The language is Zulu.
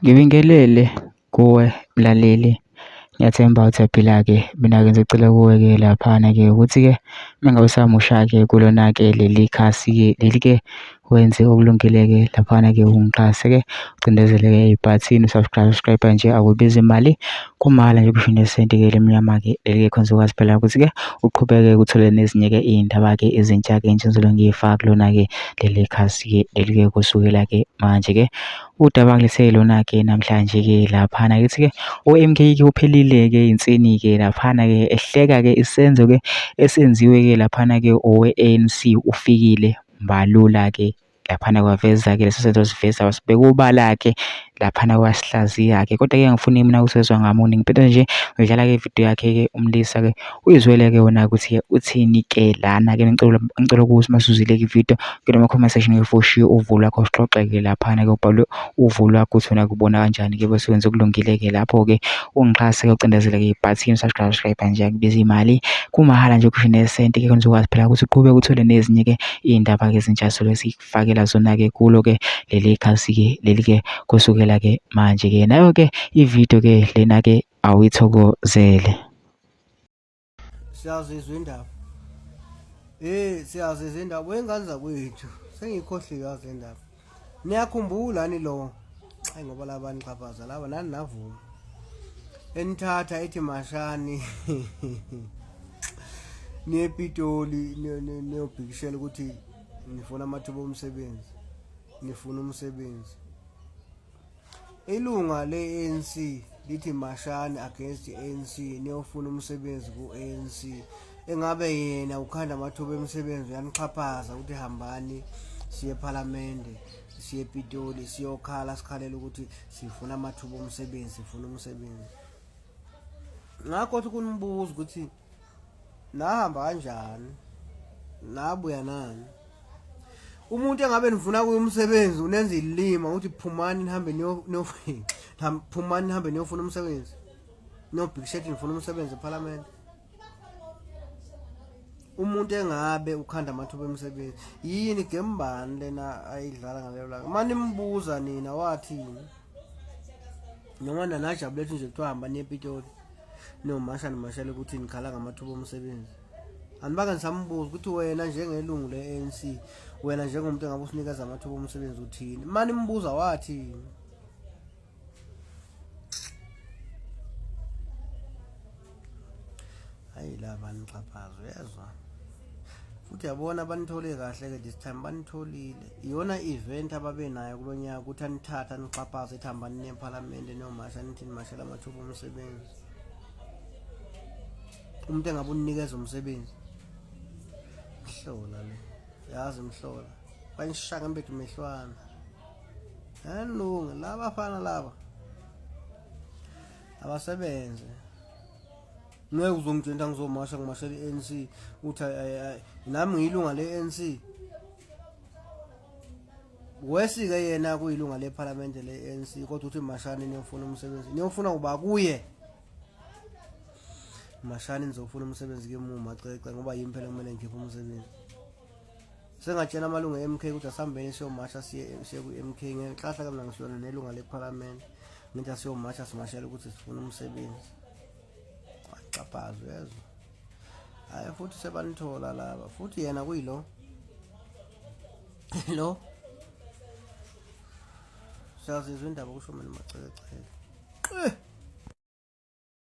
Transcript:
Ngibingelele kuwe mlaleli, ngiyathemba uthaphila-ke. Mina-ke ngizocela kuwe-ke laphana-ke ukuthi-ke uma ngabe usamusha-ke kulona-ke leli khasi-ke leli-ke wenze okulungile-ke laphana-ke ungixhase-ke ucindezele-ke ibhathini subscribe nje akubizi imali, kumahhala nje kusho nesenti-ke lemnyama-ke leli-ke khona uzokwazi phela ukuthi-ke uqhubeke uthole nezinye-ke iy'ndaba-ke ezintsha-ke njengoba ngiyifaka kulona-ke leli khasi-ke leli-ke kusukela-ke manje-ke udaba ngilethele lona-ke namhlanje-ke laphana kithi-ke o-M_K-ke uphelile-ke insini-ke laphana-ke ehleka-ke isenzo-ke esenziwe-ke laphana-ke owe-A_N_C ufikile mbalula-ke laphana kwaveza-ke leso senzo wasiveza wasibeka obala-ke laphana kwasihlaziya-ke. Kodwa-ke angifuni mina ukusezwa ngamuni, ngiphethe nje ngidlala-ke ividiyo yakhe-ke uMlisa-ke uyizwele-ke wona ukuthi uthini-ke lana-ke. Ngicela ukuthi masuzile-ke ividiyo ngena kuma-comment section for ushiye uvo lwakho sixoxe-ke laphana-ke ubhalwe uvo lwakho ukuthi wena kubona kanjani-ke bese wenza okulungile-ke lapho-ke ungixhase-ke ucindezele-ke ibhathini subscribe nje akubizi imali, kumahhala nje kusho nesenti-ke khona uzokwazi phela ukuthi uqhubeke uthole nezinye-ke iy'ndaba-ke ezintsha soke sikufakela zona-ke kulo-ke leli khasi-ke leli-ke kusukela-ke manje-ke nayo-ke ividiyo-ke lena-ke awuyithokozele. Siyazizwa indaba. Siyazizwa indaba. Wengane zakwethu. Sengikhohliwe yazi indaba. Niyakhumbula ni lo. Hayi ngoba labani xhaphaza laba nani navuma. Enithatha ethi mashani. NiyePitoli niyobhikishela ukuthi nifuna amathuba omsebenzi. Nifuna umsebenzi. Ilunga le-ANC lithi mashani against ANC niyofuna umsebenzi ku-ANC. Engabe yena ukhanda amathuba emsebenzi uyanixhaphaza ukuthi hambani siye ePhalamende, siye ePitoli, siyokhala sikhalela ukuthi sifuna amathuba omsebenzi, sifuna umsebenzi. Ngakho ukuthi kunibuza ukuthi nahamba kanjani? Nabuya nani? Umuntu engabe nifuna kuye umsebenzi unenza ilima ukuthi phumani nihambe phumani nihambe niyofuna umsebenzi. Niyobhikisha nifuna umsebenzi ePhalamende. Umuntu engabe ukhanda amathuba emsebenzi yini gembani lena ayidlala ngalelo langa. Manje nimbuza nina wathini? Noma nanajabule nje kuthiwa hamba niyePitoli. Nomasha nomashele ukuthi nikhala ngamathuba omsebenzi. Anibaka nisambuza ukuthi wena njengelungu le-ANC, wena njengomuntu engabe usinikeza amathuba omsebenzi uthini? Manje nimbuza wathini? Hayi laba nixhaphazo yezwa. Futhi yabona banithole kahle-ke this time banitholile. Iyona event ababenayo kulonyaka ukuthi anithatha nixhaphaze ethamba nePhalamende nomasha nithi nimashela amathuba omsebenzi. Umuntu engabe uninikeza umsebenzi. Mhlola le. Yazi mhlola. Banishaka mbethu mehlwana. Hanilunga laba afana laba. Abasebenze. Ngeke uzongitshela ngizomasha ngimashela i-ANC uthi nami ngiyilunga le-ANC. Wesike yena kuyilunga lePhalamende le-ANC kodwa uthi mashani niyofuna umsebenzi. Niyofuna uba kuye. Mashani nizofuna umsebenzi kemuma cece ngoba yimi phela kumele ngikhiphe umsebenzi. Sengatshela amalunga e-MK ukuthi asihambeni siyomasha siye ku-MK ngehlahla kamna ngisona nelunga lePhalamende. Ngithi siyomasha simashela ukuthi sifuna umsebenzi. Xhaphazo yezwa. Hayi futhi sebanithola laba. Futhi yena kuyilo. Lo. Siyazizwa indaba kusho mina macece.